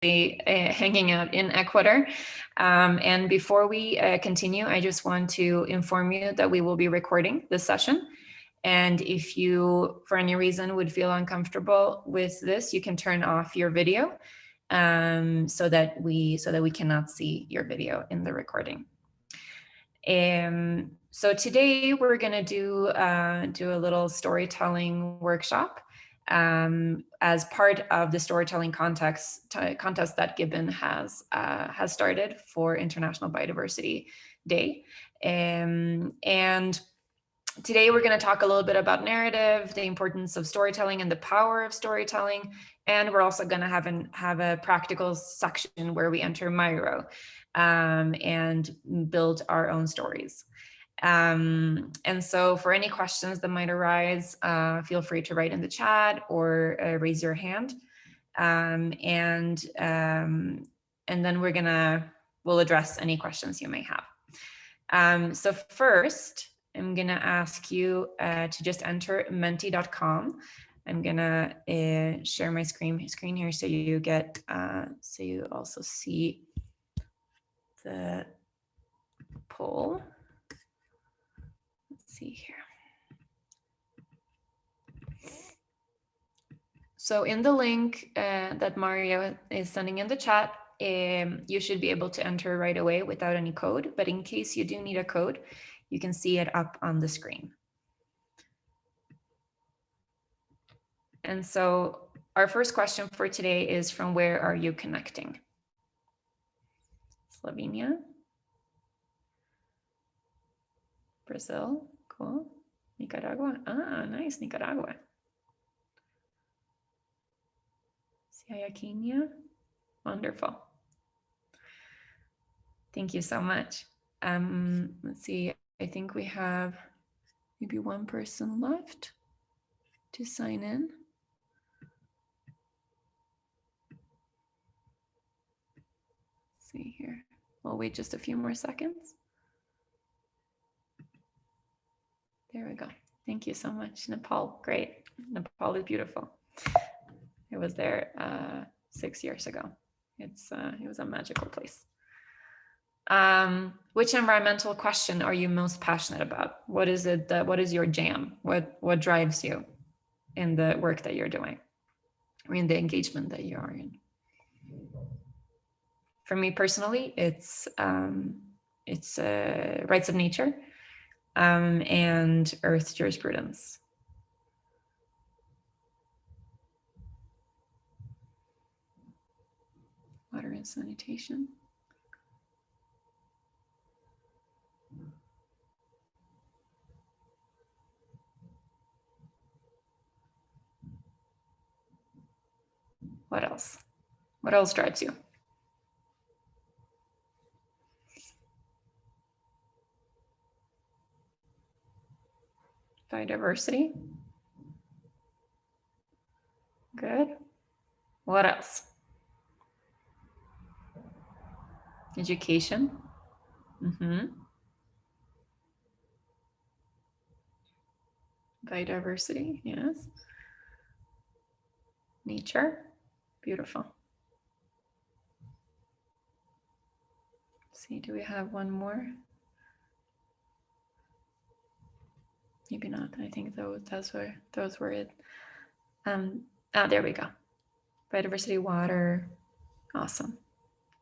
hanging out in Ecuador. And before we continue, I just want to inform you that we will be recording this session. And if you, for any reason, would feel uncomfortable with this, you can turn off your video so that we cannot see your video in the recording. So today we're going to do a little storytelling workshop as part of the storytelling contest that Gibbon has started for International Biodiversity Day. And today we're going to talk a little bit about narrative, the importance of storytelling and the power of storytelling. And we're also going to have a practical section where we enter Miro and build our own stories. And so for any questions that might arise, feel free to write in the chat or raise your hand. And then we'll address any questions you may have. So first, I'm gonna ask you to just enter menti.com. I'm gonna share my screen here so you get so you also see the poll. Let's see here. So in the link that Mario is sending in the chat, you should be able to enter right away without any code. But in case you do need a code, you can see it up on the screen. And so our first question for today is, from where are you connecting? Slovenia? Brazil? Cool. Nicaragua? Ah, nice, Nicaragua. Kenya? Wonderful. Thank you so much. Let's see, I think we have maybe one person left to sign in. Let's see here. We'll wait just a few more seconds. There we go. Thank you so much. Nepal, great. Nepal is beautiful. I was there 6 years ago. It was a magical place. Which environmental question are you most passionate about? What is it what is your jam? What drives you in the work that you're doing, or in the engagement that you are in? For me personally, it's rights of nature and earth jurisprudence. Water and sanitation. What else? What else drives you? Biodiversity. Good. What else? Education. Biodiversity, yes. Nature, beautiful. Let's see, do we have one more? Maybe not. I think those were it. There we go. Biodiversity, water. Awesome.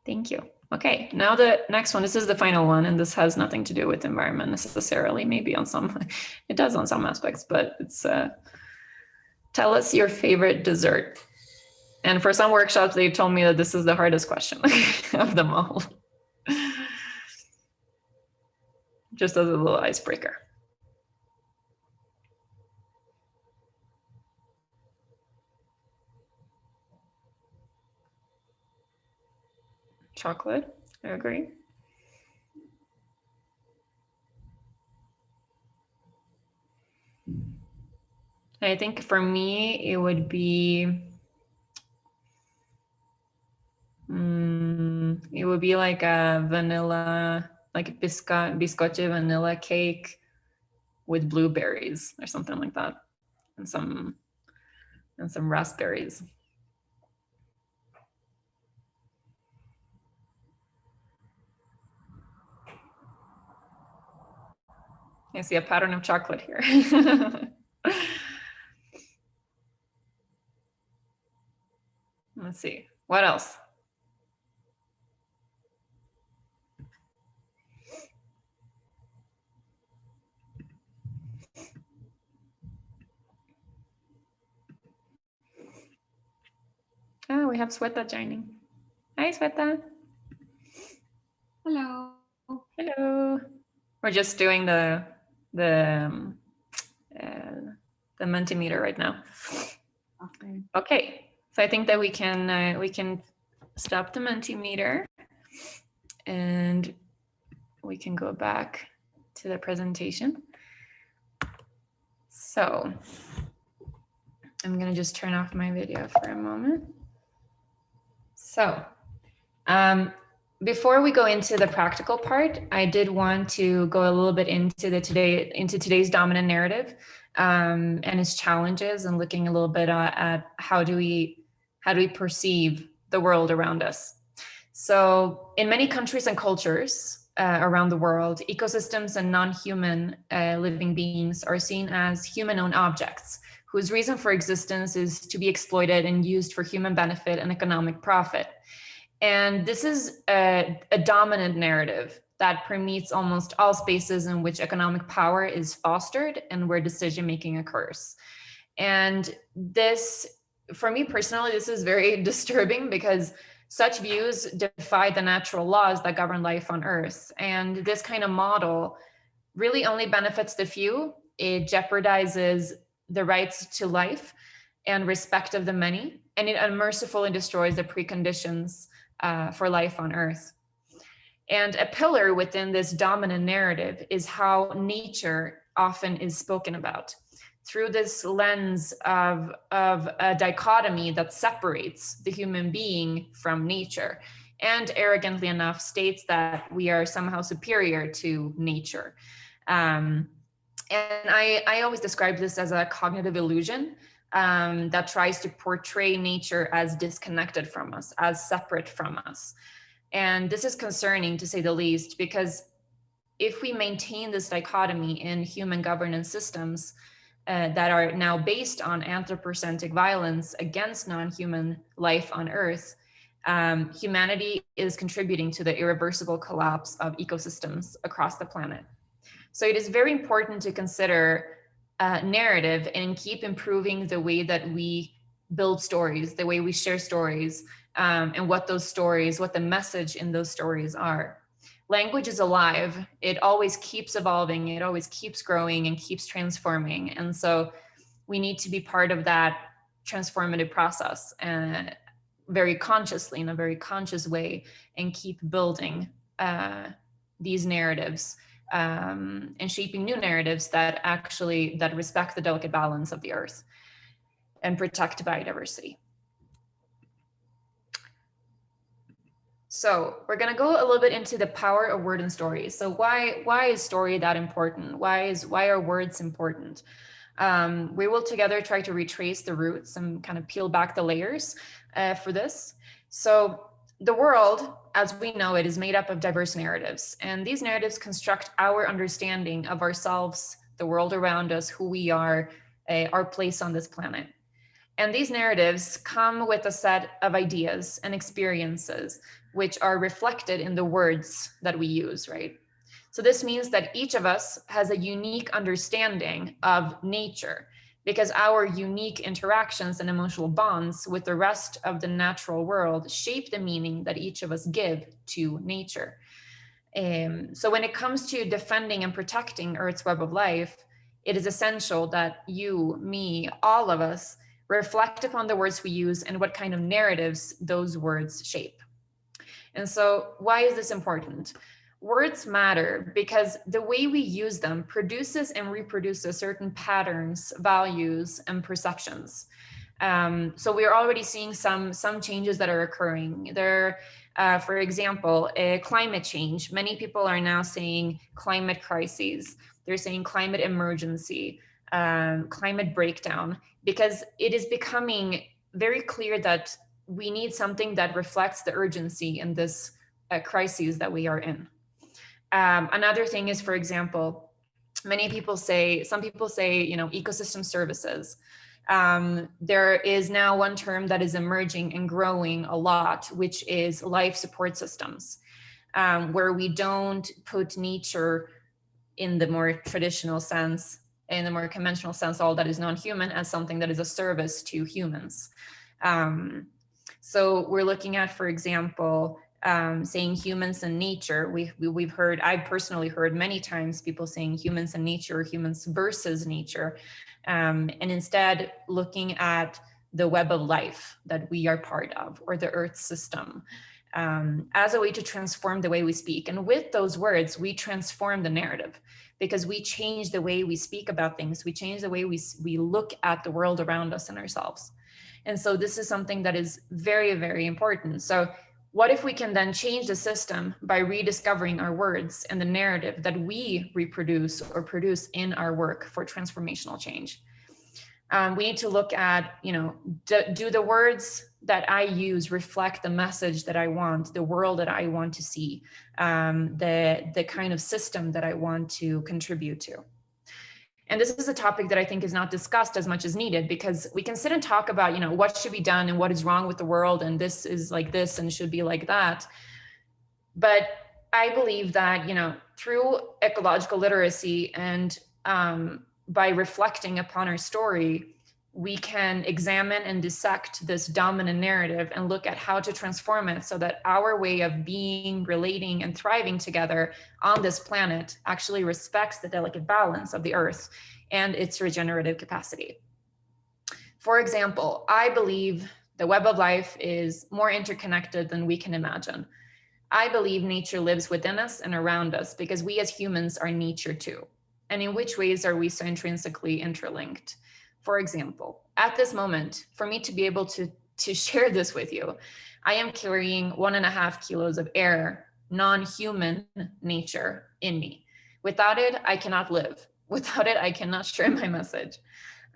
Thank you. Okay, now the next one. This is the final one, and this has nothing to do with environment necessarily. Maybe on some, it does on some aspects, but it's tell us your favorite dessert. And for some workshops, they told me that this is the hardest question of them all. Just as a little icebreaker. Chocolate, I agree. I think for me, it would be, like a vanilla, like biscotti vanilla cake with blueberries or something like that, and some raspberries. I see a pattern of chocolate here. Let's see, what else? Oh, we have Sweta joining. Hi, Sweta. Hello. Hello. We're just doing the Mentimeter right now. Okay. Okay, so I think that we can stop the Mentimeter, and we can go back to the presentation. So I'm gonna just turn off my video for a moment. So before we go into the practical part, I did want to go a little bit into today's dominant narrative and its challenges, and looking a little bit at how do we perceive the world around us. So in many countries and cultures around the world, ecosystems and non-human living beings are seen as human-owned objects whose reason for existence is to be exploited and used for human benefit and economic profit. And this is a dominant narrative that permeates almost all spaces in which economic power is fostered and where decision-making occurs. And this, for me personally, this is very disturbing, because such views defy the natural laws that govern life on Earth. And this kind of model really only benefits the few. It jeopardizes the rights to life and respect of the many, and it unmercifully destroys the preconditions for life on Earth. And a pillar within this dominant narrative is how nature often is spoken about, through this lens of a dichotomy that separates the human being from nature, and arrogantly enough states that we are somehow superior to nature. And I always describe this as a cognitive illusion that tries to portray nature as disconnected from us, as separate from us. And this is concerning, to say the least, because if we maintain this dichotomy in human governance systems that are now based on anthropocentric violence against non-human life on Earth, humanity is contributing to the irreversible collapse of ecosystems across the planet. So it is very important to consider narrative and keep improving the way that we build stories, the way we share stories, and what the message in those stories are. Language is alive. It always keeps evolving. It always keeps growing and keeps transforming. And so we need to be part of that transformative process very consciously, in a very conscious way, and keep building these narratives and shaping new narratives that respect the delicate balance of the Earth and protect biodiversity. So we're going to go a little bit into the power of word and story. So why is story that important? Why are words important? We will together try to retrace the roots and kind of peel back the layers for this. So the world, as we know it, is made up of diverse narratives, and these narratives construct our understanding of ourselves, the world around us, who we are, our place on this planet. And these narratives come with a set of ideas and experiences which are reflected in the words that we use, right? So this means that each of us has a unique understanding of nature, because our unique interactions and emotional bonds with the rest of the natural world shape the meaning that each of us give to nature. So when it comes to defending and protecting Earth's web of life, it is essential that you, me, all of us reflect upon the words we use and what kind of narratives those words shape. And so why is this important? Words matter because the way we use them produces and reproduces certain patterns, values, and perceptions. So we are already seeing some changes that are occurring. For example, climate change. Many people are now saying climate crises. They're saying climate emergency, climate breakdown, because it is becoming very clear that we need something that reflects the urgency in this crises that we are in. Another thing is, for example, some people say, you know, ecosystem services. There is now one term that is emerging and growing a lot, which is life support systems, where we don't put nature in the more traditional sense, in the more conventional sense, all that is non-human, as something that is a service to humans. So we're looking at, for example, saying humans and nature. We've heard, I've personally heard many times people saying humans and nature, humans versus nature, and instead looking at the web of life that we are part of, or the Earth system, as a way to transform the way we speak. And with those words, we transform the narrative, because we change the way we speak about things. We change the way we look at the world around us and ourselves. And so this is something that is very, very important. So what if we can then change the system by rediscovering our words and the narrative that we reproduce or produce in our work for transformational change? We need to look at, you know, do the words that I use reflect the message that I want, the world that I want to see, the kind of system that I want to contribute to? And this is a topic that I think is not discussed as much as needed, because we can sit and talk about, you know, what should be done and what is wrong with the world, and this is like this and should be like that. But I believe that, you know, through ecological literacy and by reflecting upon our story, we can examine and dissect this dominant narrative and look at how to transform it so that our way of being, relating, and thriving together on this planet actually respects the delicate balance of the Earth and its regenerative capacity. For example, I believe the web of life is more interconnected than we can imagine. I believe nature lives within us and around us, because we as humans are nature too. And in which ways are we so intrinsically interlinked? For example, at this moment, for me to be able to share this with you, I am carrying 1.5 kilos of air, non-human nature in me. Without it, I cannot live. Without it, I cannot share my message.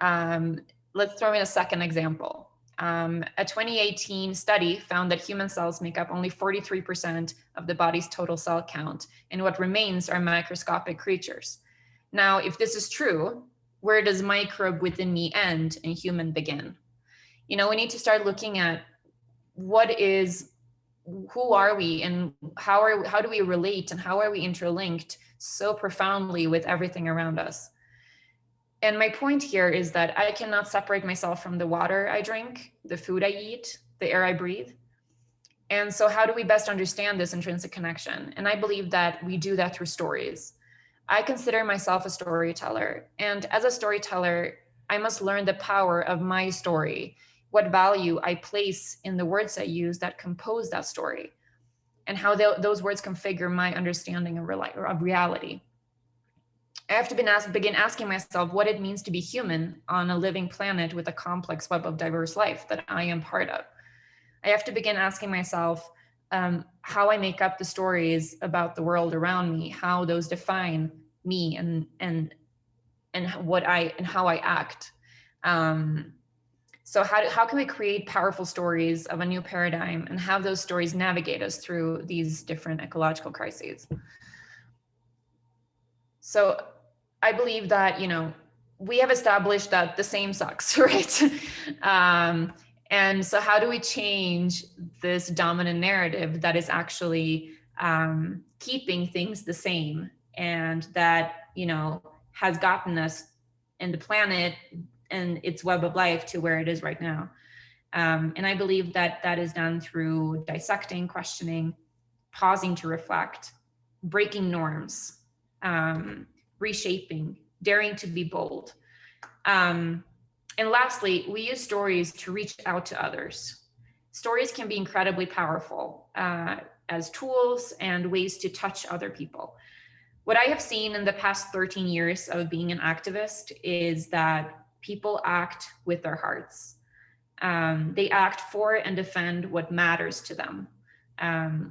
Let's throw in a second example. A 2018 study found that human cells make up only 43% of the body's total cell count, and what remains are microscopic creatures. Now, if this is true, where does microbe within me end and human begin? You know, we need to start looking at who are we, and how do we relate, and how are we interlinked so profoundly with everything around us? And my point here is that I cannot separate myself from the water I drink, the food I eat, the air I breathe. And so how do we best understand this intrinsic connection? And I believe that we do that through stories. I consider myself a storyteller. And as a storyteller, I must learn the power of my story, what value I place in the words I use that compose that story, and how those words configure my understanding of reality. I have to begin asking myself what it means to be human on a living planet with a complex web of diverse life that I am part of. I have to begin asking myself how I make up the stories about the world around me, how those define me and how I act. So how can we create powerful stories of a new paradigm and have those stories navigate us through these different ecological crises? So I believe that, you know, we have established that the same sucks, right? And so how do we change this dominant narrative that is actually keeping things the same, and that, you know, has gotten us and the planet and its web of life to where it is right now? And I believe that that is done through dissecting, questioning, pausing to reflect, breaking norms, reshaping, daring to be bold. And lastly, we use stories to reach out to others. Stories can be incredibly powerful as tools and ways to touch other people. What I have seen in the past 13 years of being an activist is that people act with their hearts. They act for and defend what matters to them,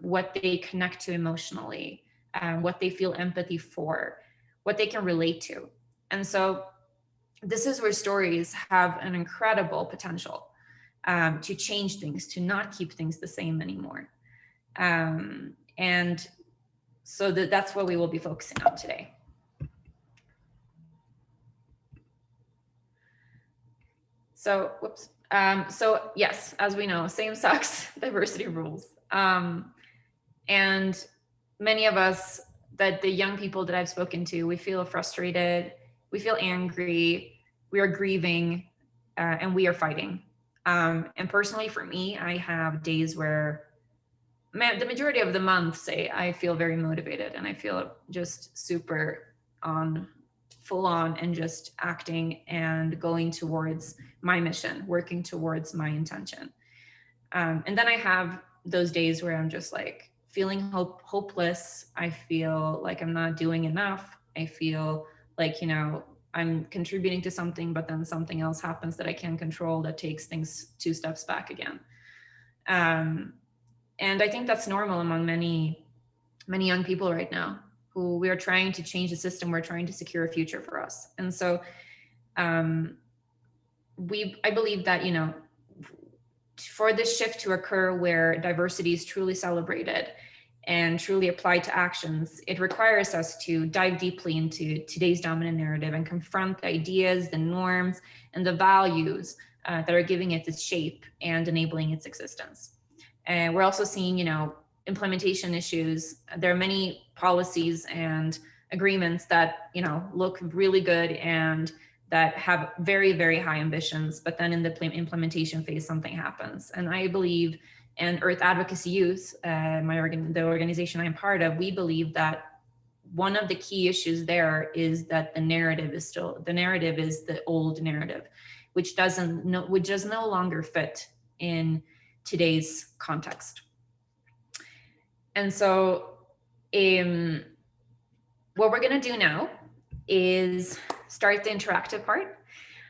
what they connect to emotionally, what they feel empathy for, what they can relate to. And so this is where stories have an incredible potential to change things, to not keep things the same anymore. And so that's what we will be focusing on today. So, whoops. So yes, as we know, same sucks, diversity rules. And many of us, that the young people that I've spoken to, we feel frustrated, we feel angry, we are grieving, and we are fighting. And personally, for me, I have days where the majority of the month, say, I feel very motivated and I feel just super on, full on, and just acting and going towards my mission, working towards my intention. And then I have those days where I'm just like feeling hopeless. I feel like I'm not doing enough. I feel like, I'm contributing to something, but then something else happens that I can't control that takes things two steps back again. Um, and I think that's normal among many, many young people right now, who we are trying to change the system. We're trying to secure a future for us. And so um, I believe that, for this shift to occur where diversity is truly celebrated and truly applied to actions, it requires us to dive deeply into today's dominant narrative and confront the ideas, the norms, and the values that are giving it its shape and enabling its existence. And we're also seeing, implementation issues. There are many policies and agreements that, look really good and that have very, very high ambitions, but then in the implementation phase, something happens. And I believe, and Earth Advocacy Youth, the organization I'm part of, we believe that one of the key issues there is that the narrative is the old narrative, which does no longer fit in today's context. And so what we're going to do now is start the interactive part.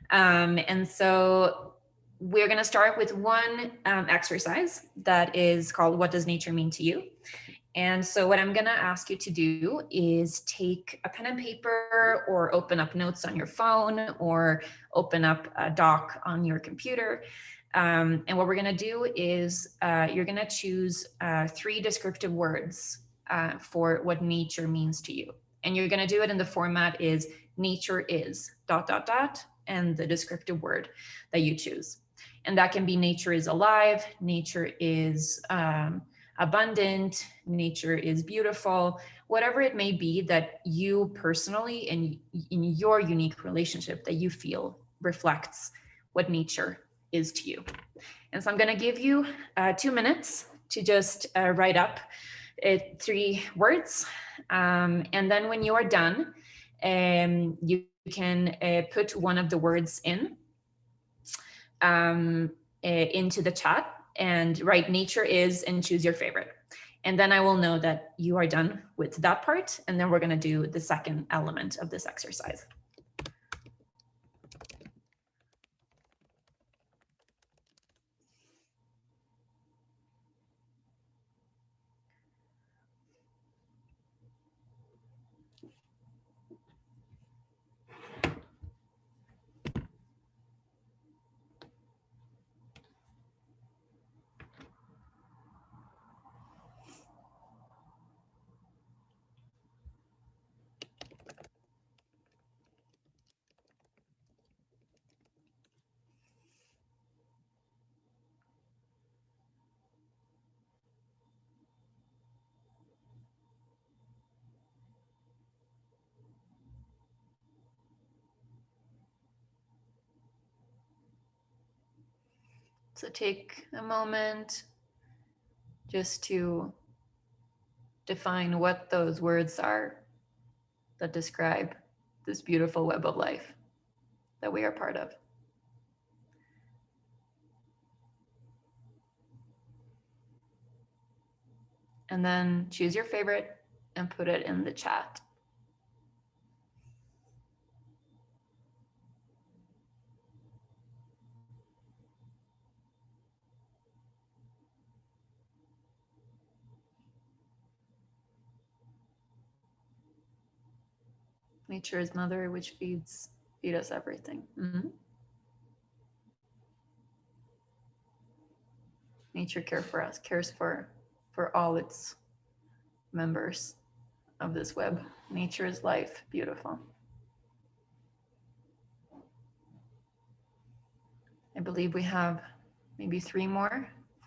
And so we're going to start with one exercise that is called What Does Nature Mean to You? And so what I'm going to ask you to do is take a pen and paper, or open up notes on your phone, or open up a doc on your computer. And what we're going to do is you're going to choose 3 descriptive words for what nature means to you. And you're going to do it in the format is nature is ... and the descriptive word that you choose. And that can be nature is alive, nature is abundant, nature is beautiful, whatever it may be that you personally and in your unique relationship that you feel reflects what nature is to you. And so I'm going to give you 2 minutes to just write up 3 words. And then when you are done, you can put one of the words into the chat and write nature is and choose your favorite. And then I will know that you are done with that part. And then we're going to do the second element of this exercise. So take a moment just to define what those words are that describe this beautiful web of life that we are part of. And then choose your favorite and put it in the chat. Nature is mother, which feed us everything. Mm-hmm. Nature cares for all its members of this web. Nature is life, beautiful. I believe we have maybe 4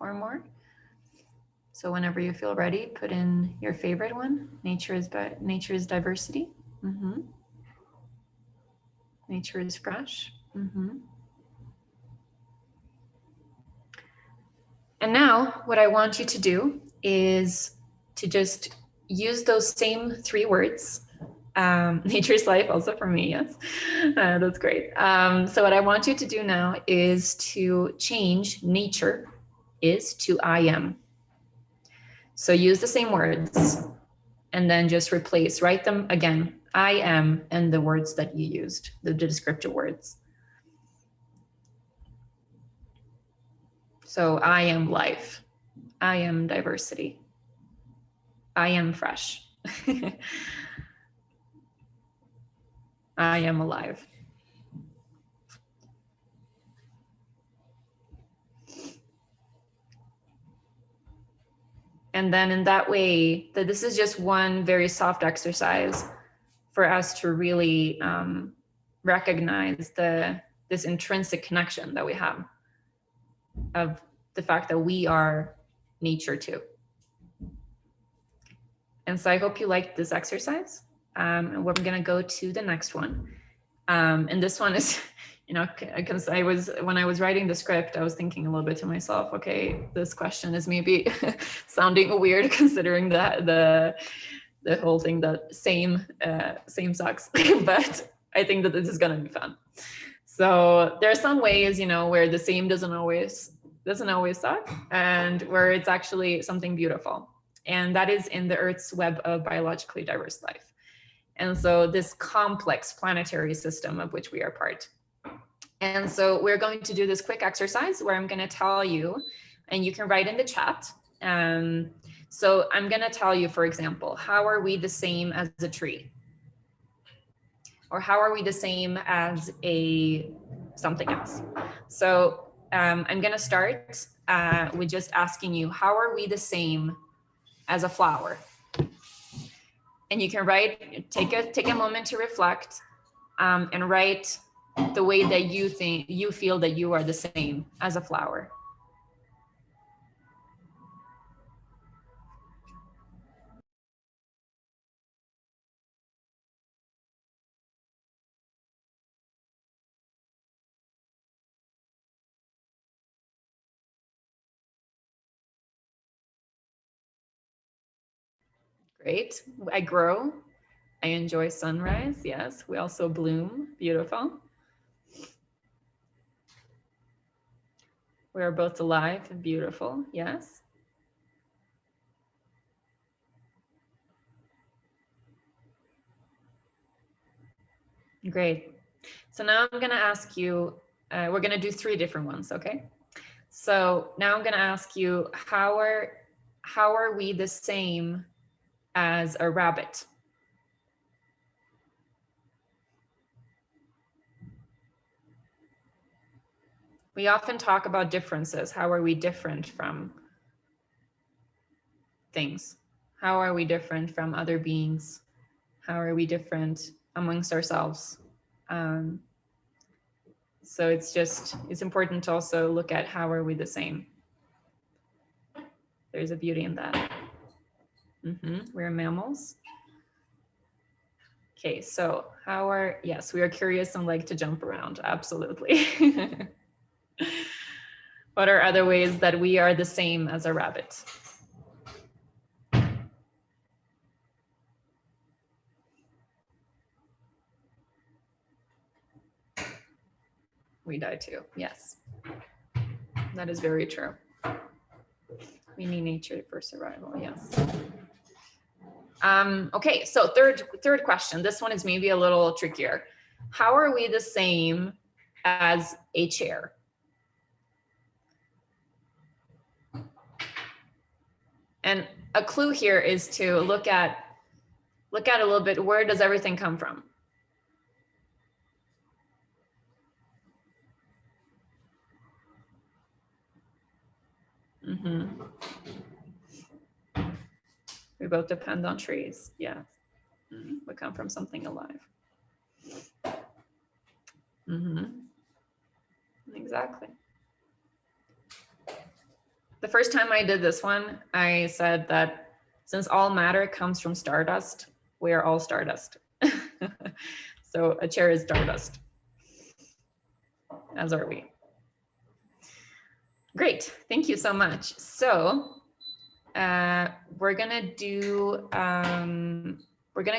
more. So whenever you feel ready, put in your favorite one. Nature is diversity. Nature is fresh. And now what I want you to do is to just use those same 3 words. Nature's life, also for me, yes. That's great. So what I want you to do now is to change nature is to I am. So use the same words and then just write them again, I am, and the words that you used, the descriptive words. So I am life. I am diversity. I am fresh. I am alive. And then in that way, this is just one very soft exercise for us to really recognize this intrinsic connection that we have of the fact that we are nature too. And so I hope you liked this exercise. And we're going to go to the next one. And this one is, because when I was writing the script, I was thinking a little bit to myself, okay, this question is maybe sounding weird considering the whole thing that same sucks, but I think that this is going to be fun. So there are some ways, where the same doesn't always suck, and where it's actually something beautiful. And that is in the Earth's web of biologically diverse life. And so this complex planetary system of which we are part. And so we're going to do this quick exercise where I'm going to tell you, and you can write in the chat. So I'm going to tell you, for example, how are we the same as a tree? Or how are we the same as something else? So I'm going to start with just asking you, how are we the same as a flower? And you can write, take a moment to reflect and write the way that you feel that you are the same as a flower. Great. I grow. I enjoy sunrise. Yes. We also bloom. Beautiful. We are both alive and beautiful. Yes. Great. So now I'm going to ask you, we're going to do 3 different ones. Okay. So now I'm going to ask you, how are we the same as a rabbit? We often talk about differences. How are we different from things? How are we different from other beings? How are we different amongst ourselves? So it's important to also look at how are we the same. There's a beauty in that. We're mammals. Okay, so yes, we are curious and like to jump around. Absolutely. What are other ways that we are the same as a rabbit? We die too. Yes, that is very true. We need nature for survival. Yes. Okay, so third question. This one is maybe a little trickier. How are we the same as a chair? And a clue here is to look at a little bit, where does everything come from? We both depend on trees. Yeah. We come from something alive. Exactly. The first time I did this one, I said that since all matter comes from stardust, we are all stardust. So a chair is stardust, as are we. Great, thank you so much. So we're gonna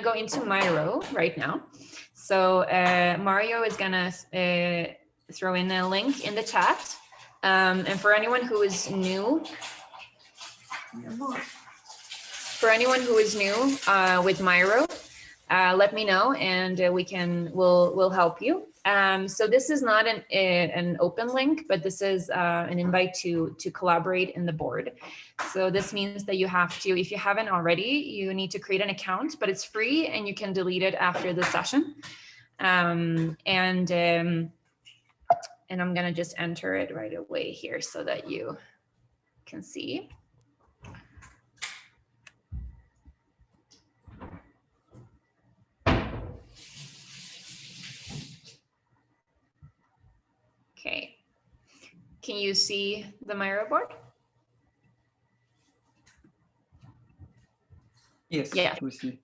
go into Miro right now. So Mario is gonna throw in a link in the chat. And for anyone who is new, with Miro, let me know and we'll help you. So this is not an open link, but this is an invite to collaborate in the board. So this means that you have to, if you haven't already, you need to create an account, but it's free and you can delete it after the session. And I'm gonna just enter it right away here so that you can see. Okay, can you see the Miro board? Yes, yeah, we see.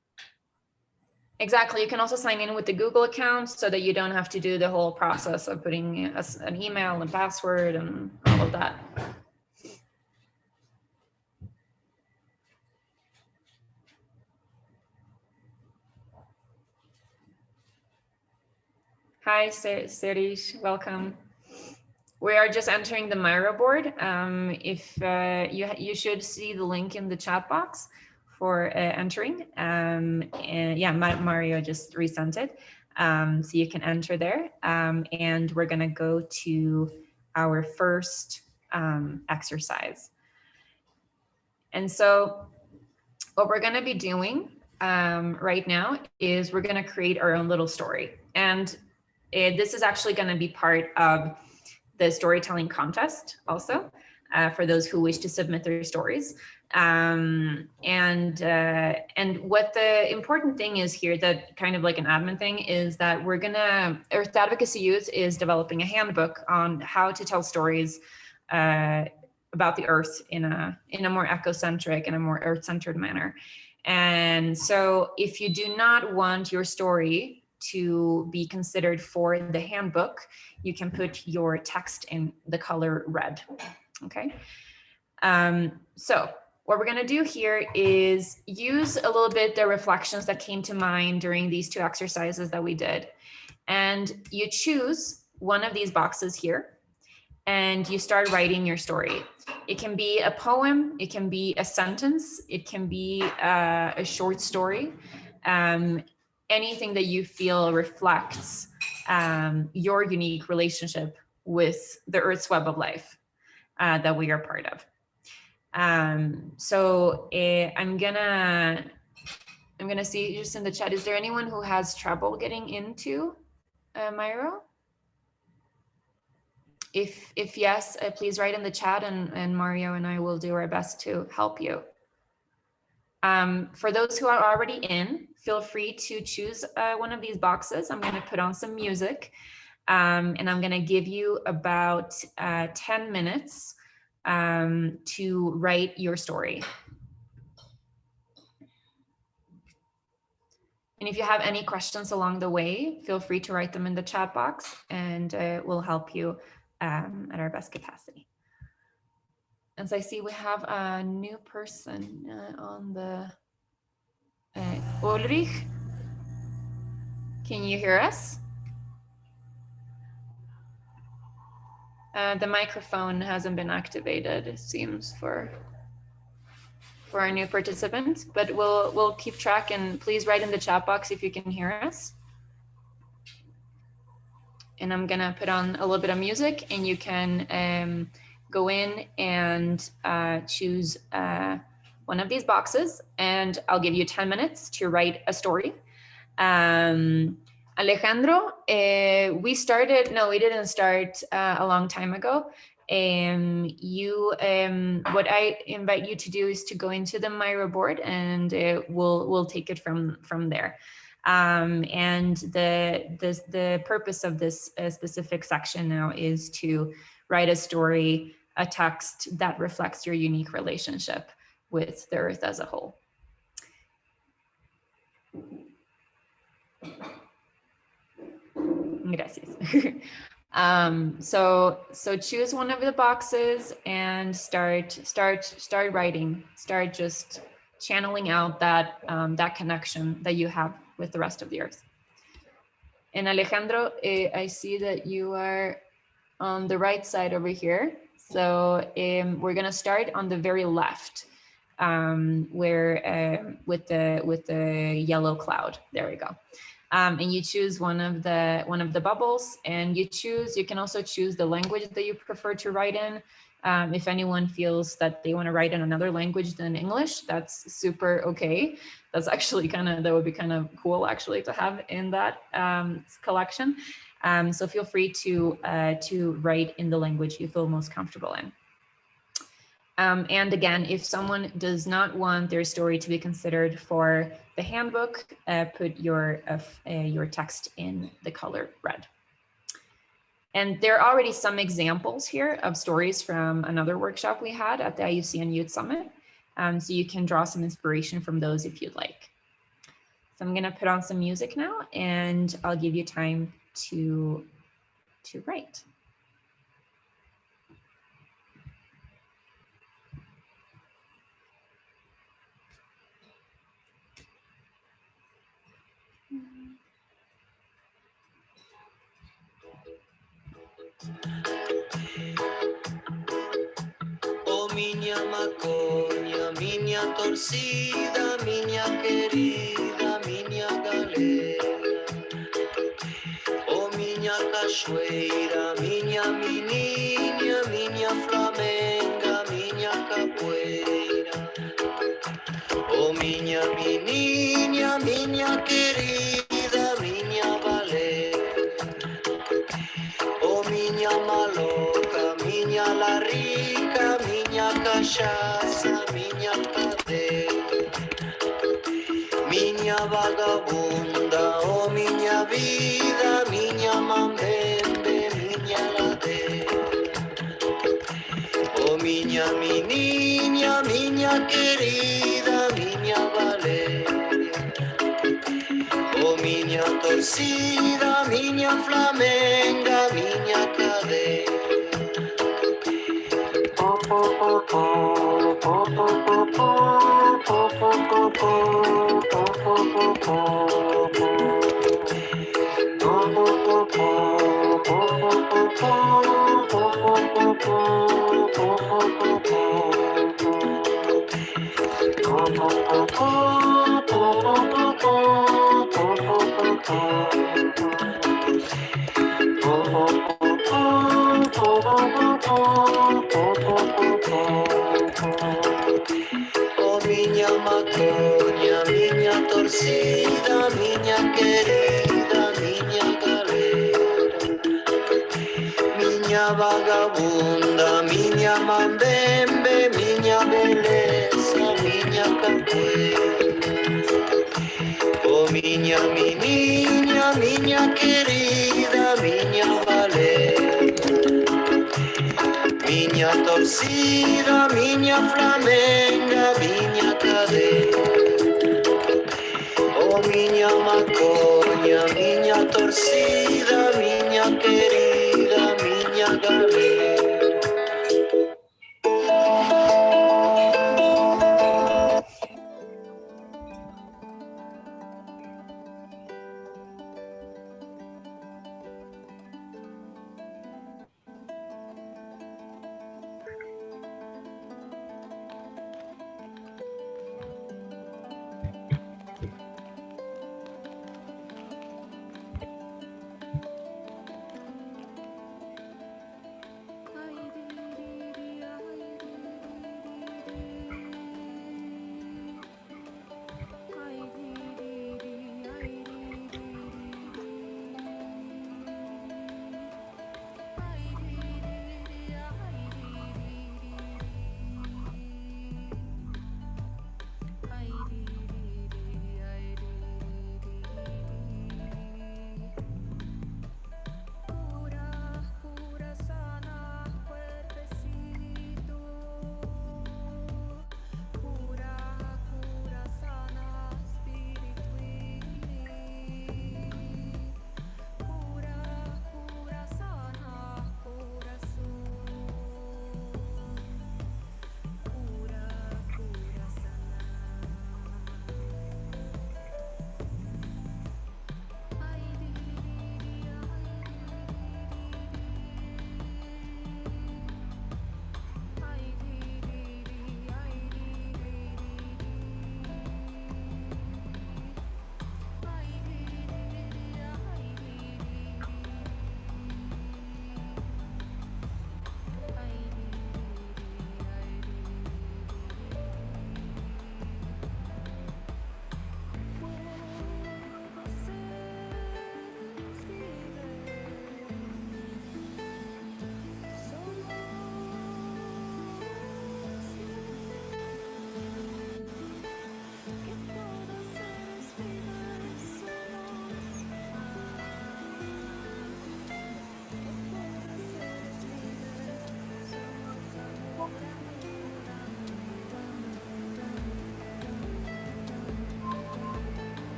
Exactly. You can also sign in with the Google account so that you don't have to do the whole process of putting an email and password and all of that. Hi, Serish, welcome. We are just entering the Miro board. If you should see the link in the chat box for entering. And yeah, Mario just resent it. So you can enter there. And we're gonna go to our first exercise. And so what we're gonna be doing right now is we're gonna create our own little story. And this is actually gonna be part of the storytelling contest also, for those who wish to submit their stories. And what the important thing is here, that kind of like an admin thing, is that we're gonna, Earth Advocacy Youth is developing a handbook on how to tell stories about the Earth in a more ecocentric and a more Earth-centered manner. And so if you do not want your story to be considered for the handbook, you can put your text in the color red, okay? So what we're gonna do here is use a little bit the reflections that came to mind during these two exercises that we did. And you choose one of these boxes here and you start writing your story. It can be a poem, it can be a sentence, it can be a short story, anything that you feel reflects your unique relationship with the Earth's web of life that we are part of. So I'm gonna see just in the chat, is there anyone who has trouble getting into Miro? If yes, please write in the chat and Mario and I will do our best to help you. For those who are already in, feel free to choose one of these boxes. I'm gonna put on some music and I'm gonna give you about 10 minutes to write your story. And if you have any questions along the way, feel free to write them in the chat box and we'll help you at our best capacity. As I see, we have a new person on the, Ulrich, can you hear us? The microphone hasn't been activated, it seems, for our new participants, but we'll keep track, and please write in the chat box if you can hear us. And I'm gonna put on a little bit of music and you can go in and choose one of these boxes, and I'll give you 10 minutes to write a story. Alejandro, we didn't start a long time ago. What I invite you to do is to go into the Miro board and we'll take it from there. And the purpose of this specific section now is to write a story a text that reflects your unique relationship with the earth as a whole. Gracias. So choose one of the boxes and start writing. Start just channeling out that that connection that you have with the rest of the earth. And Alejandro, I see that you are on the right side over here. So we're gonna start on the very left, where with the yellow cloud. There we go. And you choose one of the bubbles, and you can also choose the language that you prefer to write in. If anyone feels that they want to write in another language than English, that's super okay. That's actually that would be kind of cool actually to have in that collection. So feel free to write in the language you feel most comfortable in. And again, if someone does not want their story to be considered for the handbook, put your text in the color red. And there are already some examples here of stories from another workshop we had at the IUCN Youth Summit. So you can draw some inspiration from those if you'd like. So I'm gonna put on some music now, and I'll give you time to write. Oh, minha maconha, minha torcida, minha querida, minha galera. Oh, minha cachoeira, minha menina, minha flamenga, minha capoeira. Oh, minha menina, minha querida, minha valera. Oh, minha maloca, minha larica, minha cachaça, minha cadeira. Minha vagabunda, oh, minha vida, minha mambembe, minha ladeira. Oh, minha menina, minha querida, minha Valéria. Oh, minha torcida, minha flamenga, minha cadeira. Oh, minha maconha, minha torcida, minha querida, minha galera. Minha vagabunda, minha mambembe, minha beleza, minha capoeira. Oh, minha menina, minha querida, minha Valéria. Minha torcida, minha flamenga, minha cadeira. Oh, minha maconha, minha torcida, minha querida, minha galera.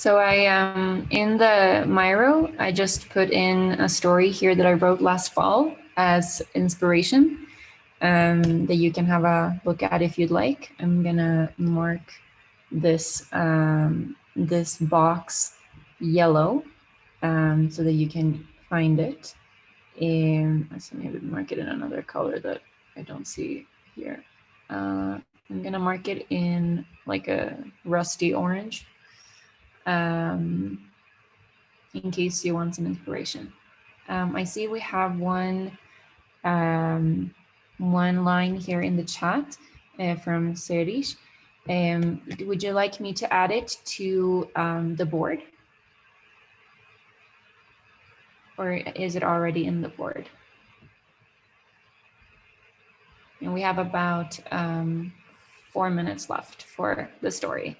So I in the Miro, I just put in a story here that I wrote last fall as inspiration that you can have a look at if you'd like. I'm gonna mark this this box yellow so that you can find it. So maybe mark it in another color that I don't see here. I'm gonna mark it in like a rusty orange in case you want some inspiration. I see we have one line here in the chat from Serish. Would you like me to add it to the board? Or is it already in the board? And we have about 4 minutes left for the story.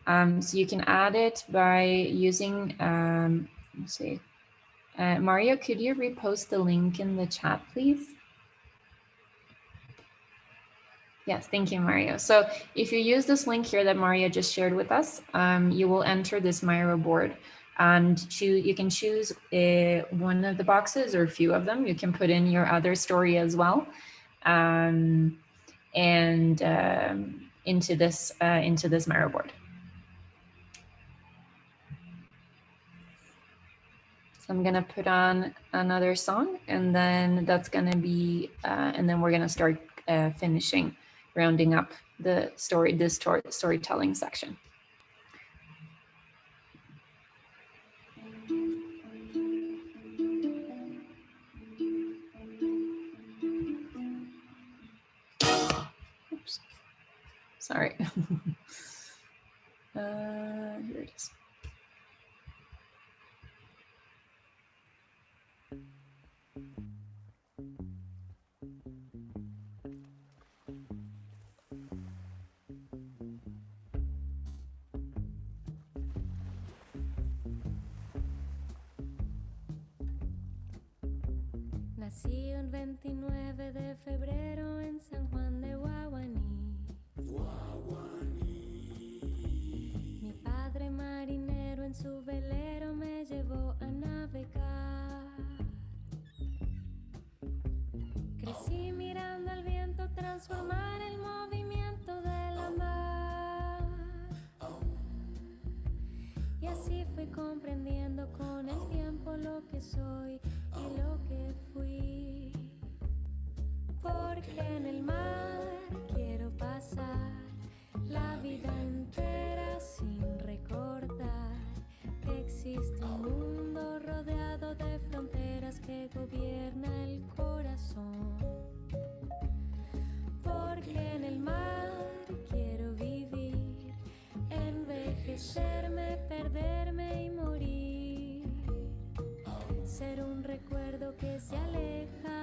So you can add it by using, let's see. Mario, could you repost the link in the chat, please? Yes, thank you, Mario. So if you use this link here that Mario just shared with us, you will enter this Miro board and you can choose one of the boxes or a few of them. You can put in your other story as well. Into this Miro board. So I'm gonna put on another song, and then that's gonna be, and then we're gonna start finishing, rounding up the story, this storytelling section. Oops, sorry. Here it is. Nací un 29 de febrero en San Juan de Guaguaní. Mi padre marinero en su velero me llevó a navegar. Crecí mirando al viento transformar el movimiento de la mar. Y así fui comprendiendo con el tiempo lo que soy y lo que fui. Porque en el mar quiero pasar la vida entera sin recordar que existe un mundo rodeado de fronteras que gobierna el corazón. Porque en el mar quiero vivir, envejecerme, perderme y morir. Ser un recuerdo que se aleja,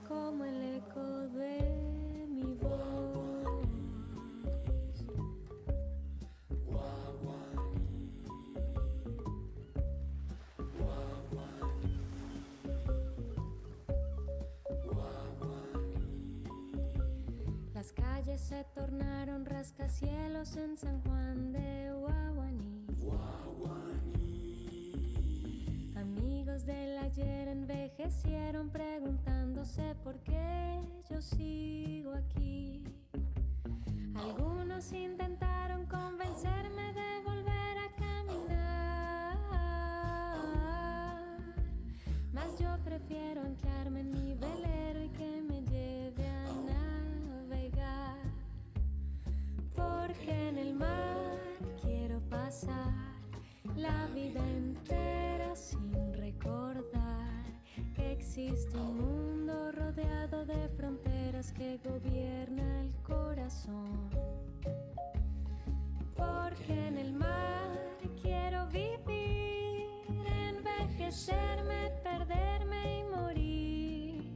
como el eco de mi voz. Las calles se tornaron rascacielos en San Juan de Guaguaní. Amigos del ayer envejecieron preguntándose por qué yo sigo aquí. Algunos intentaron convencerme de volver a caminar, mas yo prefiero anclarme en mi velero y que me lleve a navegar. Porque en el mar quiero pasar la vida entera sin recordar que existe un mundo rodeado de fronteras que gobierna el corazón. Porque en el mar quiero vivir, envejecerme, perderme y morir.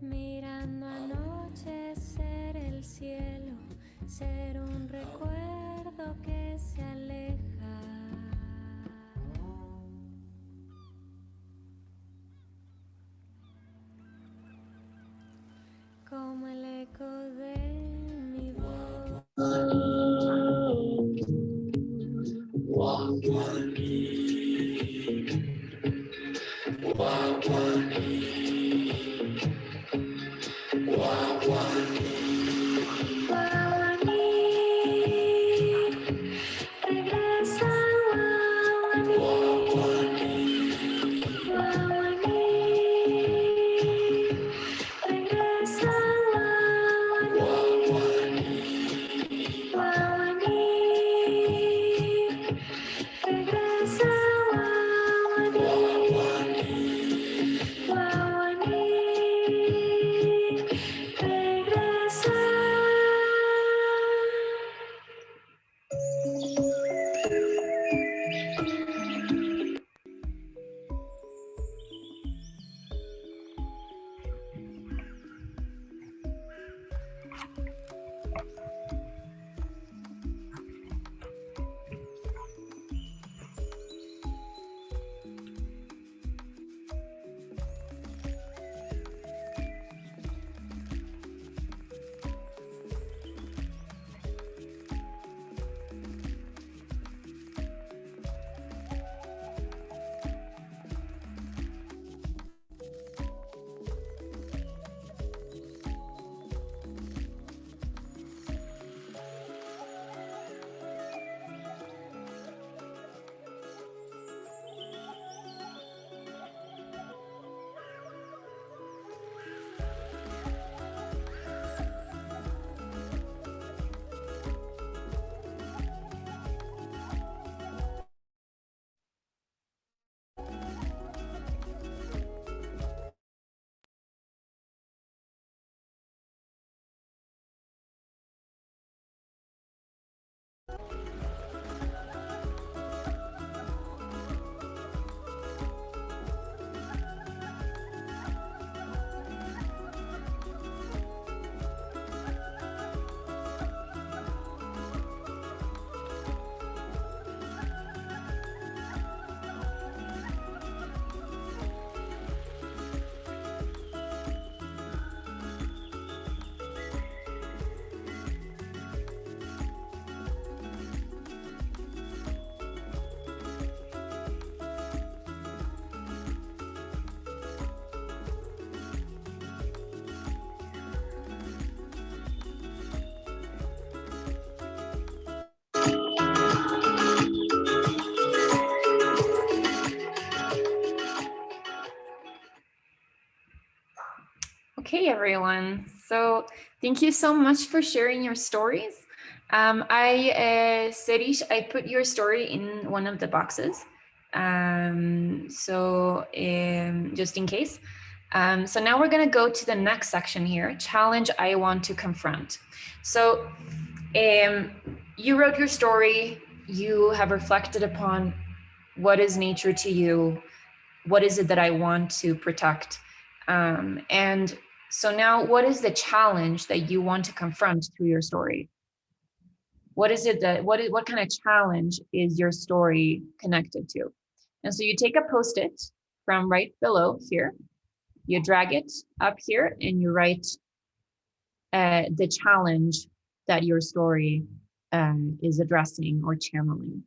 Mirando anochecer el cielo, ser un recuerdo que se aleja. Como el Hi, everyone. So thank you so much for sharing your stories. Serish, I put your story in one of the boxes. Just in case. So now we're going to go to the next section here, challenge I want to confront. So you wrote your story, you have reflected upon what is nature to you, what is it that I want to protect, and so now what is the challenge that you want to confront through your story? What is it that what kind of challenge is your story connected to? And so you take a post-it from right below here, you drag it up here, and you write the challenge that your story is addressing or channeling.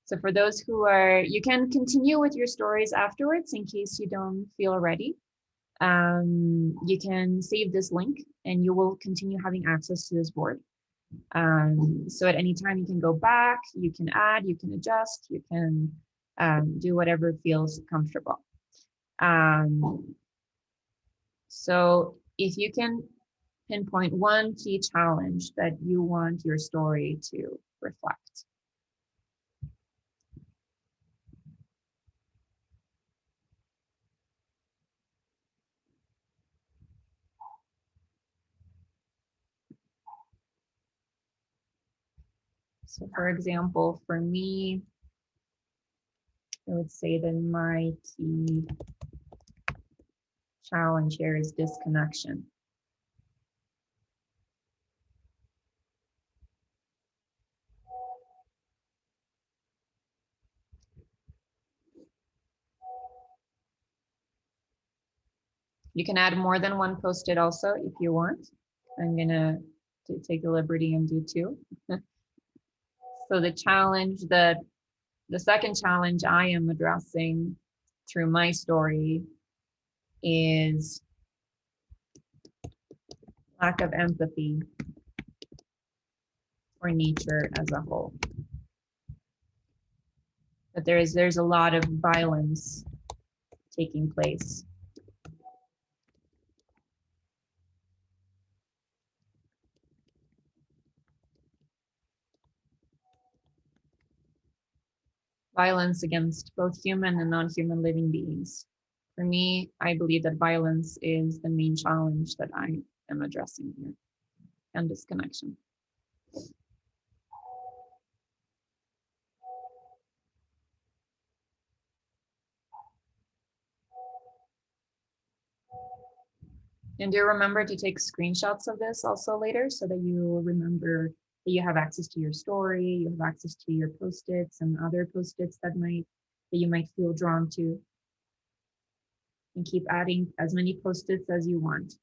So for those who are, you can continue with your stories afterwards in case you don't feel ready. You can save this link and you will continue having access to this board. So at any time you can go back, you can add, you can adjust, you can do whatever feels comfortable. So if you can pinpoint one key challenge that you want your story to reflect. So for example, for me, I would say that my key challenge here is disconnection. You can add more than one post-it also if you want. I'm gonna take the liberty and do two. So the challenge that, the second challenge I am addressing through my story is lack of empathy for nature as a whole. But there's a lot of violence taking place. Violence against both human and non-human living beings. For me, I believe that violence is the main challenge that I am addressing here, and disconnection. And do remember to take screenshots of this also later so that you remember that you have access to your story, you have access to your post-its and other post-its that you might feel drawn to. And keep adding as many post-its as you want.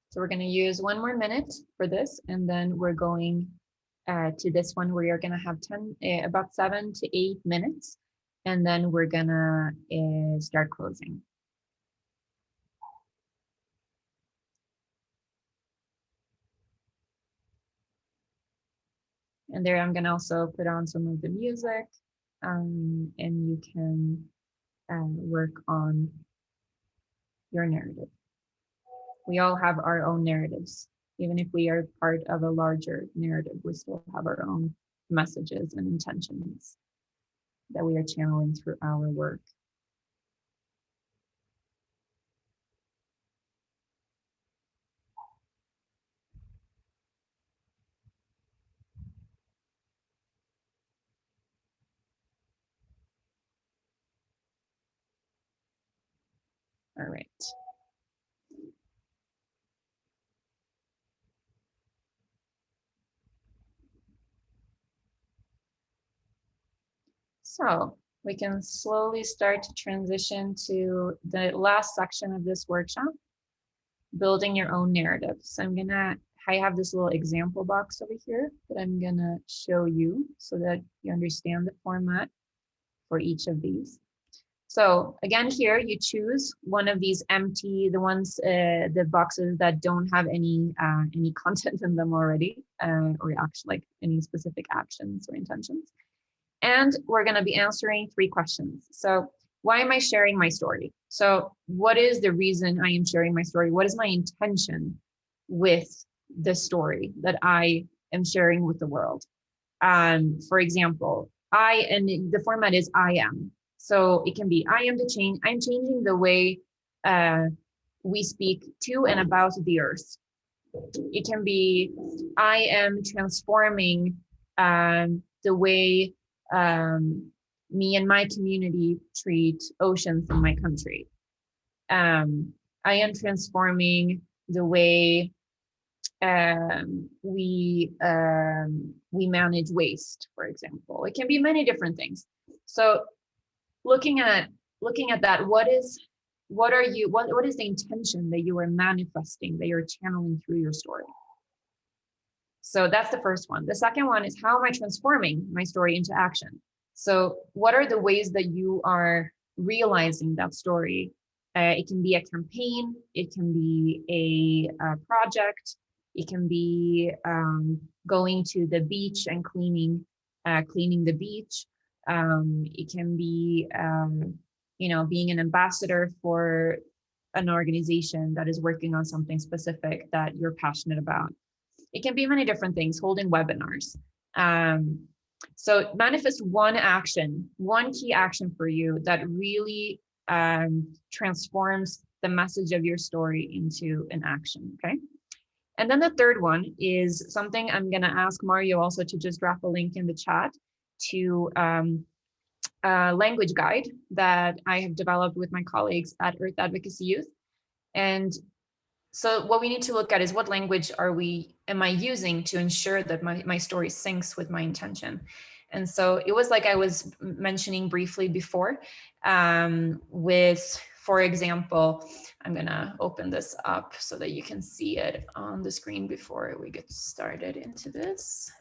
So we're going to use 1 more minute for this, and then we're going to this one where you're going to have about 7 to 8 minutes, and then we're going to start closing. And there I'm going to also put on some of the music, and you can work on your narrative. We all have our own narratives. Even if we are part of a larger narrative, we still have our own messages and intentions that we are channeling through our work. All right. So we can slowly start to transition to the last section of this workshop, building your own narrative. So I have this little example box over here that I'm gonna show you so that you understand the format for each of these. So again, here you choose one of these empty, the boxes that don't have any content in them already, or actually like any specific actions or intentions. And we're going to be answering 3 questions. So why am I sharing my story? So what is the reason I am sharing my story? What is my intention with the story that I am sharing with the world? For example, and the format is I am. So it can be I am the change. I'm changing the way we speak to and about the earth. It can be I am transforming the way me and my community treat oceans in my country. I am transforming the way we manage waste, for example. It can be many different things. So looking at that, what is the intention that you are manifesting, that you're channeling through your story? So that's the first one. The second one is, how am I transforming my story into action? So what are the ways that you are realizing that story? It can be a campaign, it can be a project, it can be going to the beach and cleaning the beach. It can be being an ambassador for an organization that is working on something specific that you're passionate about. It can be many different things, holding webinars. So manifest one action, one key action for you that really transforms the message of your story into an action, okay? And then the third one is something I'm gonna ask Mario also to just drop a link in the chat to a language guide that I have developed with my colleagues at Earth Advocacy Youth. And so what we need to look at is, what language am I using to ensure that my story syncs with my intention? And so it was like I was mentioning briefly before, with, for example, I'm gonna open this up so that you can see it on the screen before we get started into this.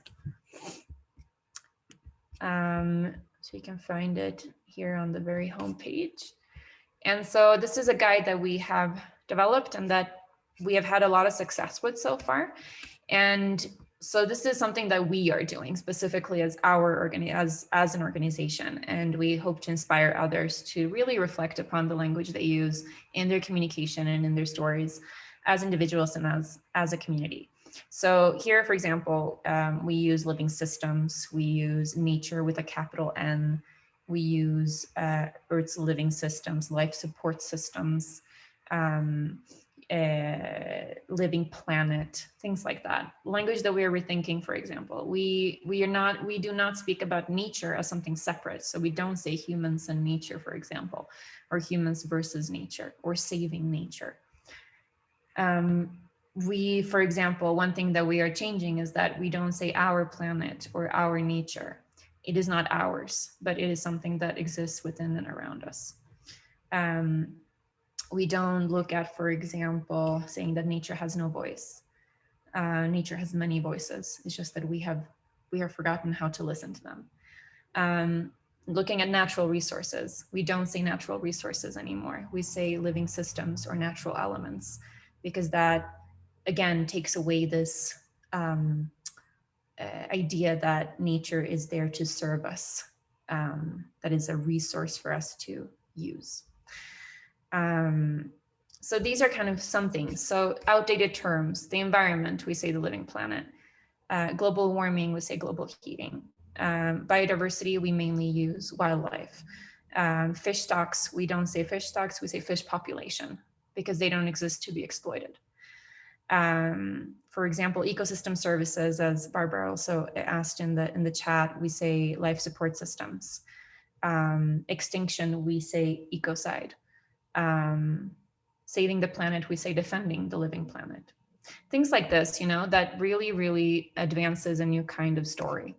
So you can find it here on the very home page. And so this is a guide that we have developed and that we have had a lot of success with so far. And so this is something that we are doing specifically as an organization. And we hope to inspire others to really reflect upon the language they use in their communication and in their stories as individuals and as a community. So here, for example, we use living systems, we use nature with a capital N, we use Earth's living systems, life support systems, living planet, things like that. Language that we are rethinking, for example. We do not speak about nature as something separate. So we don't say humans and nature, for example, or humans versus nature, or saving nature. For example, one thing that we are changing is that we don't say our planet or our nature. It is not ours, but it is something that exists within and around us. We don't look at, for example, saying that nature has no voice. Nature has many voices. It's just that we have forgotten how to listen to them. Looking at natural resources, we don't say natural resources anymore. We say living systems or natural elements, because that, again, takes away this idea that nature is there to serve us, that is a resource for us to use. So these are kind of some things. So outdated terms, the environment, we say the living planet. Global warming, we say global heating. Biodiversity, we mainly use wildlife. Fish stocks, we don't say fish stocks, we say fish population, because they don't exist to be exploited. For example, ecosystem services, as Barbara also asked in the chat, we say life support systems. Extinction, we say ecocide. Saving the planet, we say defending the living planet. Things like this, that really, really advances a new kind of story.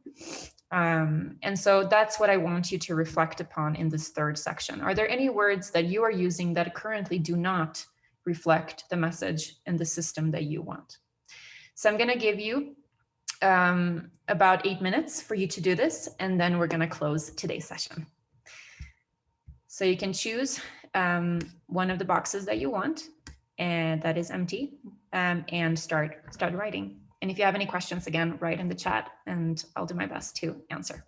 And so that's what I want you to reflect upon in this third section. Are there any words that you are using that currently do not reflect the message in the system that you want? So I'm going to give you about 8 minutes for you to do this, and then we're going to close today's session. So you can choose one of the boxes that you want, and that is empty, and start writing. And if you have any questions, again, write in the chat, and I'll do my best to answer.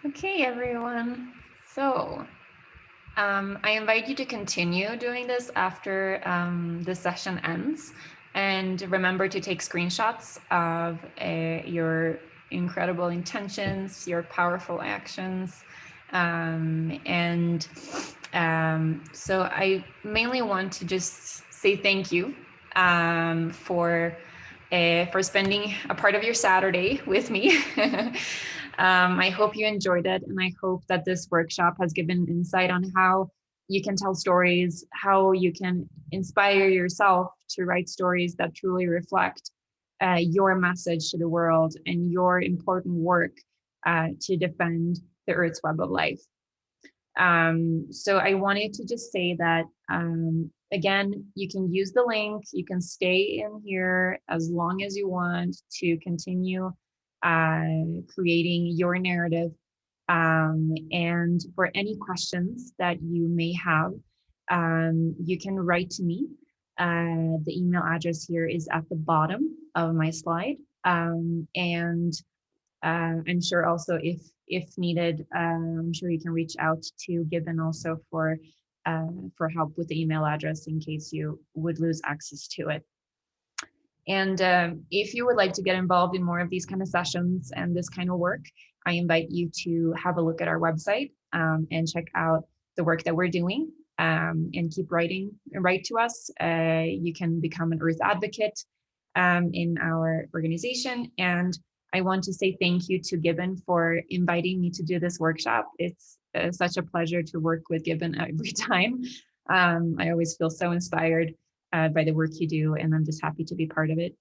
Okay, everyone. So I invite you to continue doing this after the session ends. And remember to take screenshots of your incredible intentions, your powerful actions. So I mainly want to just say thank you for spending a part of your Saturday with me. I hope you enjoyed it, and I hope that this workshop has given insight on how you can tell stories, how you can inspire yourself to write stories that truly reflect your message to the world and your important work to defend the Earth's web of life. So I wanted to just say that, again, you can use the link, you can stay in here as long as you want to continue creating your narrative. And for any questions that you may have, you can write to me. The email address here is at the bottom of my slide. And I'm sure also if needed, I'm sure you can reach out to Gibbon also for help with the email address in case you would lose access to it. And if you would like to get involved in more of these kind of sessions and this kind of work, I invite you to have a look at our website and check out the work that we're doing and keep writing and write to us. You can become an Earth advocate in our organization. And I want to say thank you to Gibbon for inviting me to do this workshop. It's such a pleasure to work with Gibbon every time. I always feel so inspired by the work you do, and I'm just happy to be part of it.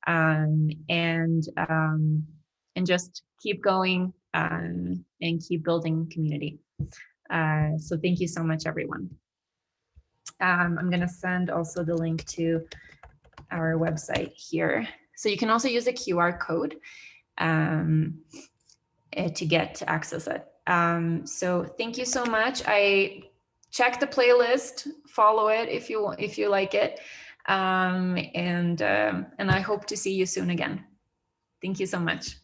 And just keep going and keep building community. So thank you so much, everyone. I'm going to send also the link to our website here. So you can also use the QR code to get to access it. So thank you so much. I check the playlist, follow it if you like it, and I hope to see you soon again. Thank you so much.